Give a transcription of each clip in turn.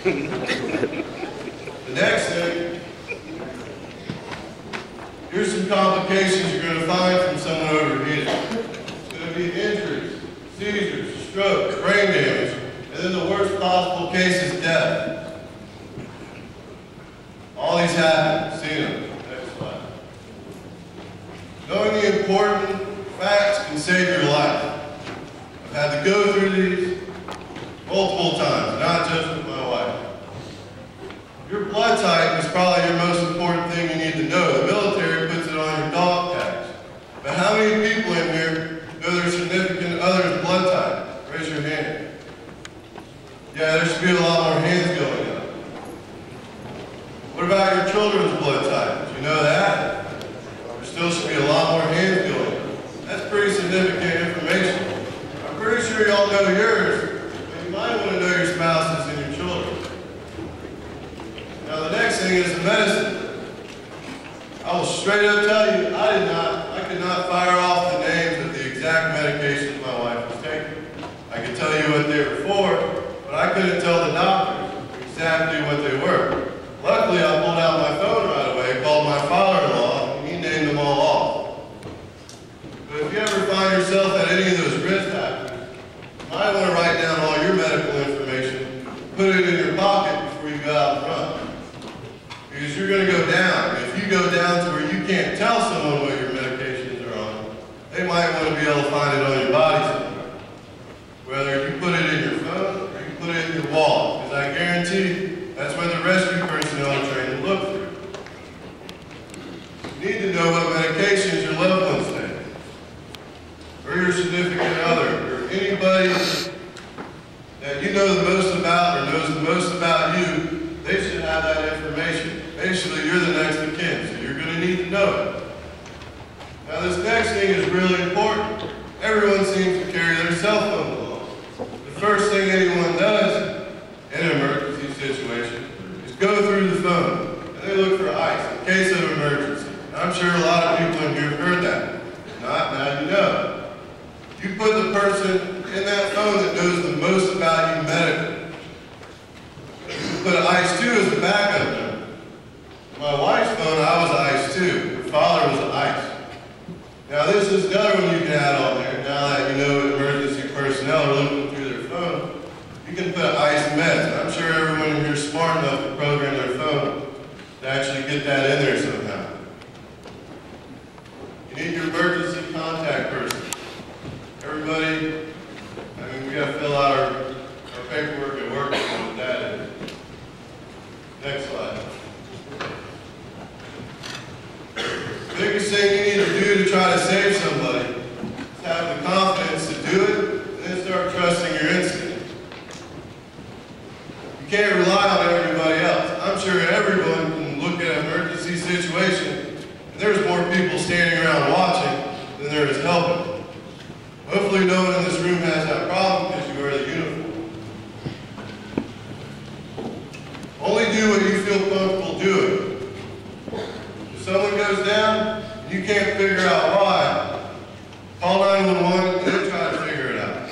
The next thing, here's some complications you're going to find from someone overheating. It's going to be injuries, seizures, strokes, brain damage, and then the worst possible case is death. All these happen. See them. Next slide. Knowing the important facts can save your life. I've had to go through these multiple times, not just with my wife. Your blood type is probably your most important thing you need to know. The military puts it on your dog tags. But how many people in here know their significant other's blood type? Raise your hand. Yeah, there should be a lot more hands going up. What about your children's blood type? Did you know that? There still should be a lot more hands going up. That's pretty significant information. I'm pretty sure y'all know yours, but you might want to know your spouses and your children. Now the next thing is the medicine. I will straight up tell you, I could not fire off the names of the exact medications my wife was taking. I could tell you what they were for, but I couldn't tell the doctors exactly what they were. Luckily, I pulled out my phone right away, called my father-in-law, and he named them all off. But if you ever find yourself at any of those risk factors, you might want to write down all your medical information, put it in your pocket before you go out and run. Because you're going to go down. If you go down to where you can't tell someone what your medications are on, they might want to be able to find it on your body somewhere. Whether you put it in your phone or you put it in your wallet, because I guarantee that's where the rescue personnel are trained to look through. You need to know what medications your loved ones take, or your significant other, or anybody that you know the most about or knows the most about you. They should have that information. Basically, you're the next of kin, so you're going to need to know it. Now, this next thing is really important. Everyone seems to carry their cell phone along. The first thing anyone does in an emergency situation is go through the phone, and they look for ice in case of emergency. And I'm sure a lot of people in here have heard that. If not, now you know. You put the person in that phone that knows the most about you medically. You put ICE 2 as a backup number. My wife's phone, I was ICE 2. Her father was ICE. Now this is another one you can add on there. Now that you know emergency personnel are looking through their phone, you can put ICE meds. I'm sure everyone in here is smart enough to program their phone to actually get that in there somehow. You need your emergency contact person. Everybody, we got to fill out our paperwork at work and know what that is. Next slide. The biggest thing you need to do to try to save somebody is have the confidence to do it and then start trusting your instinct. You can't rely on everybody else. I'm sure everyone can look at an emergency situation and there's more people standing around watching than there is helping. Hopefully no one in this room has that problem because you wear the uniform. Only do what you feel comfortable doing. If someone goes down and you can't figure out why, call 911 and then try to figure it out.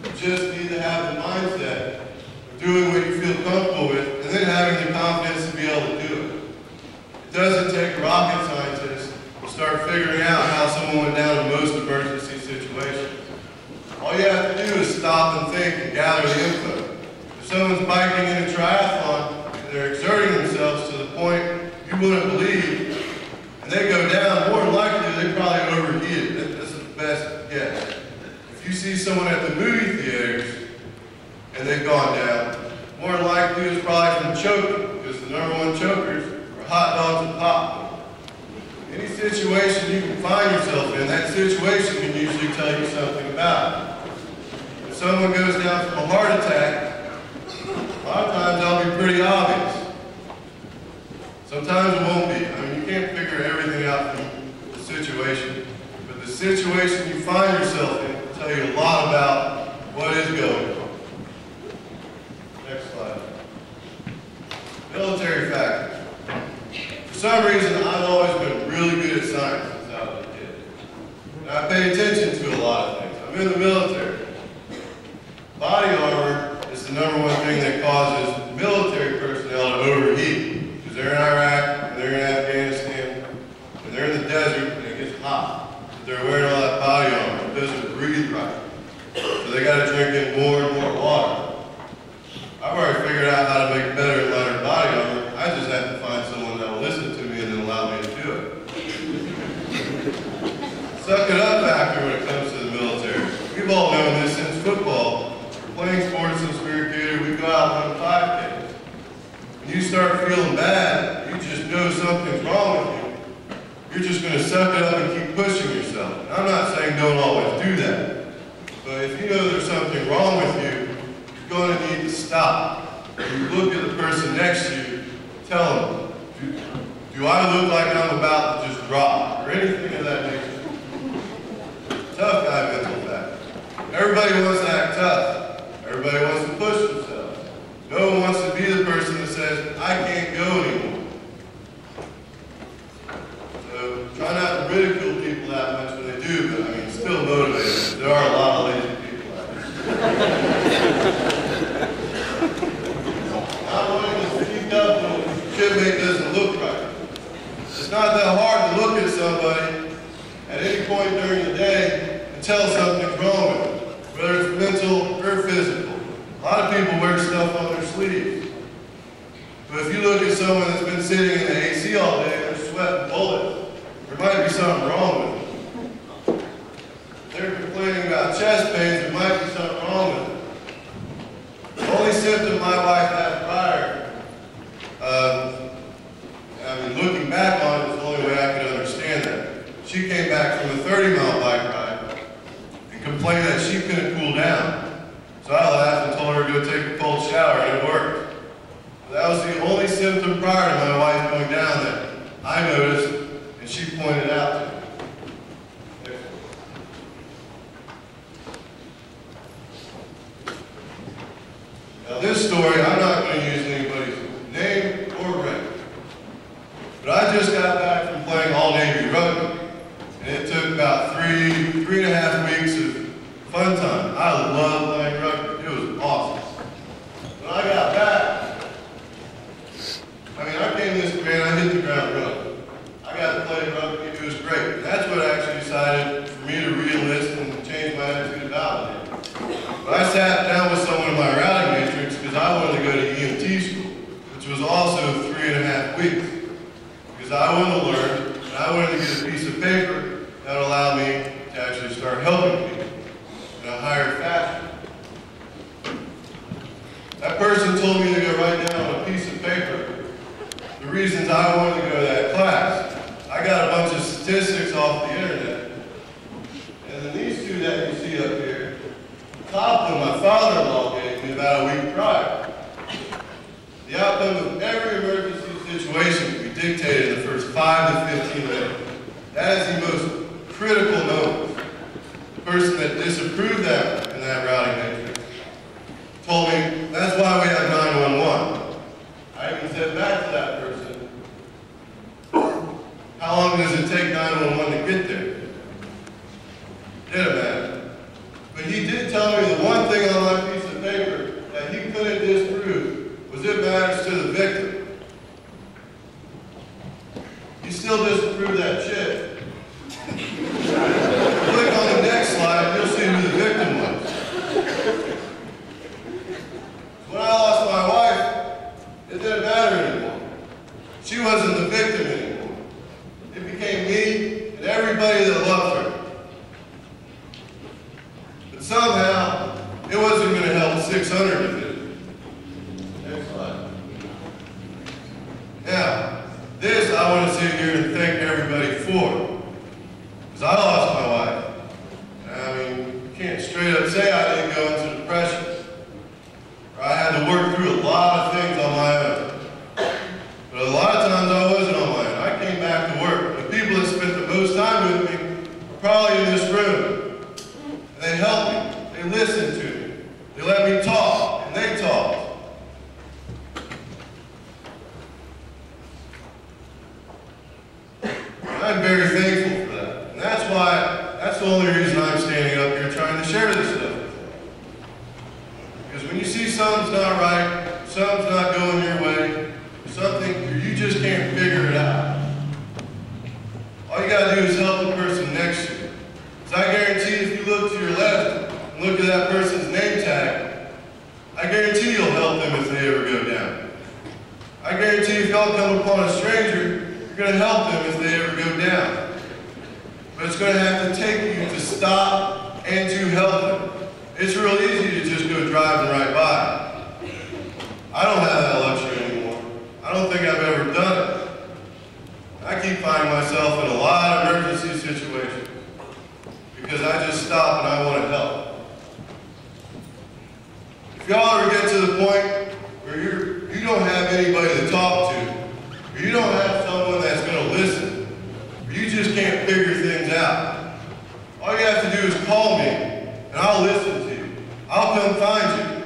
You just need to have the mindset of doing what you feel comfortable with and then having the confidence to be able to do it. It doesn't take rocket scientists to start figuring out how someone went down in most emergency situations. All you have to do is stop and think and gather the info. If someone's biking in a triathlon and they're exerting themselves to the point you wouldn't believe, and they go down, more than likely they probably overheated. That's the best guess. If you see someone at the movie theaters and they've gone down, more than likely it's probably from choking, because the #1 chokers are hot dogs and popcorn. Any situation you can find yourself in, that situation can usually tell you something about it. If someone goes down from a heart attack, a lot of times that'll be pretty obvious. Sometimes it won't be. You can't figure everything out from the situation. But the situation you find yourself in will tell you a lot about what is going on. Next slide. Military factors. For some reason, I've always been really good at science since I was a kid. And I pay attention to a lot of things. I'm in the military. Body armor is the #1 thing they call causes military personnel to overheat because they're in Iraq and they're in Afghanistan and they're in the desert and it gets hot. But they're wearing all that body armor. It doesn't breathe right. So they got to drink in more and more water. I've already figured out how to make better and lighter body armor. I just have to find someone that will listen to me and then allow me to do it. Suck it up factor when it comes to the military. We've all known this since football. We're playing sports in Spirit Theater, we go out and run 5Ks. When you start feeling bad, you just know something's wrong with you. You're just going to suck it up and keep pushing yourself. And I'm not saying don't always do that. But if you know there's something wrong with you, you're going to need to stop. You look at the person next to you, tell them, do I look like I'm about to just drop? Or anything of that nature. Tough guy mental factor. Everybody wants to act tough. Everybody wants to push themselves. No one wants to be the person that says, I can't go anymore. So try not to ridicule people that much when they do, but I mean, still motivate them. There are a lot of lazy people out there. Not wanting to speak up when a shipmate doesn't look right. It's not that hard to look at somebody at any point during the day and tell something's wrong with them, whether it's mental or physical. A lot of people wear stuff on their sleeves. But if you look at someone that's been sitting in the AC all day and they're sweating bullets, there might be something wrong with them. If they're complaining about chest pains, there might be something wrong with them. The only symptom my wife had prior, looking back on it was the only way I could understand that. She came back from a 30-mile bike ride and complained that she couldn't cool down. So I laughed and told her to go take a cold shower, and it worked. But that was the only symptom prior to my wife going down that I noticed, and she pointed out to me. Now this story, I'm not going to use anybody's name or rank. But I just got back from playing all-Navy rugby, and it took about three and a half weeks of fun time. I love playing rugby. It was awesome. When I got back, I came this man, I hit the ground running. I got to play rugby, it was great. And that's what actually decided for me to re-enlist and change my attitude about it. But I sat down with someone in my routing matrix because I wanted to go to EMT school, which was also 3.5 weeks. Because I wanted to learn, and I wanted to get a piece of paper that would allow me to actually start helping people in a higher fashion. That person told me to go write down on a piece of paper the reasons I wanted to go to that class. I got a bunch of statistics off the internet. And then these two that you see up here, the top one my father-in-law gave me about a week prior. The outcome of every emergency situation can be dictated in the first 5 to 15 minutes. That is the most critical moment. The person that disapproved that in that routing matrix told me, that's why we have 911. I even said back to that person, how long does it take 911 to get there? Didn't matter. But he did tell me the one thing on my piece of paper that he couldn't disprove was it matters to the victim. He still disapproved that shit. Click on the next slide, you'll see who the victim was. When I lost my wife, it didn't matter anymore. She wasn't the victim anymore. It became me and everybody that loved her. But somehow, it wasn't going to help 600 of it. Next slide. Now, this I want to sit here and thank everybody for. Because I lost my wife. You can't straight up say I didn't go into depression. I had to work through a lot of things on my own. But a lot of times I wasn't on my own. I came back to work. The people that spent the most time with me were probably in this room. And they helped me. They listened to me. They let me talk, and they talked. I'm very thankful for that. And that's the only reason I'm standing up here trying to share this stuff with you. Because when you see something's not right, you'll help them if they ever go down. I guarantee if y'all come upon a stranger, you're going to help them if they ever go down. But it's going to have to take you to stop and to help them. It's real easy to just go driving right by. I don't have that luxury anymore. I don't think I've ever done it. I keep finding myself in a lot of emergency situations because I just stop and I want to help. If y'all ever get to the point where you don't have anybody to talk to, or you don't have someone that's going to listen, or you just can't figure things out, all you have to do is call me and I'll listen to you. I'll come find you.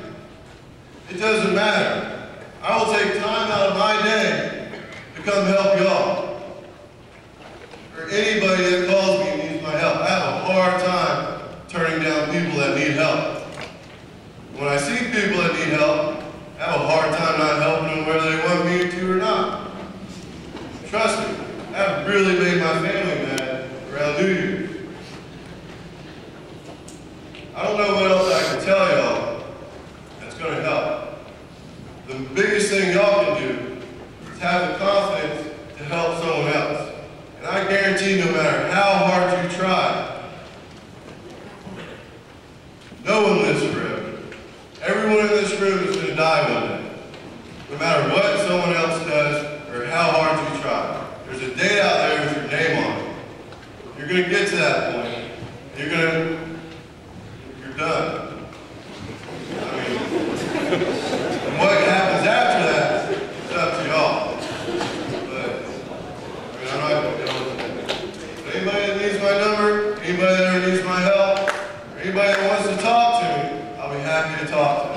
It doesn't matter. I will take time out of my day to come help y'all. Or anybody that calls me and needs my help. I have a hard time turning down people that need help. When I see people that need help, I have a hard time not helping them whether they want me to or not. Trust me, that really made my family mad around New Year's. I don't know what else I can tell y'all that's going to help. The biggest thing y'all can do is have the confidence to help someone else. And I guarantee no matter how hard you try, no one lives forever. Everyone in this room is going to die one day. No matter what someone else does or how hard you try. There's a date out there with your name on it. You're going to get to that point. You're done. I mean, and what happens after that is up to y'all. But, I mean, I'm not going to go with that. Anybody that needs my number, anybody that ever needs my help, or anybody that wants to talk to me, I'll be happy to talk to them.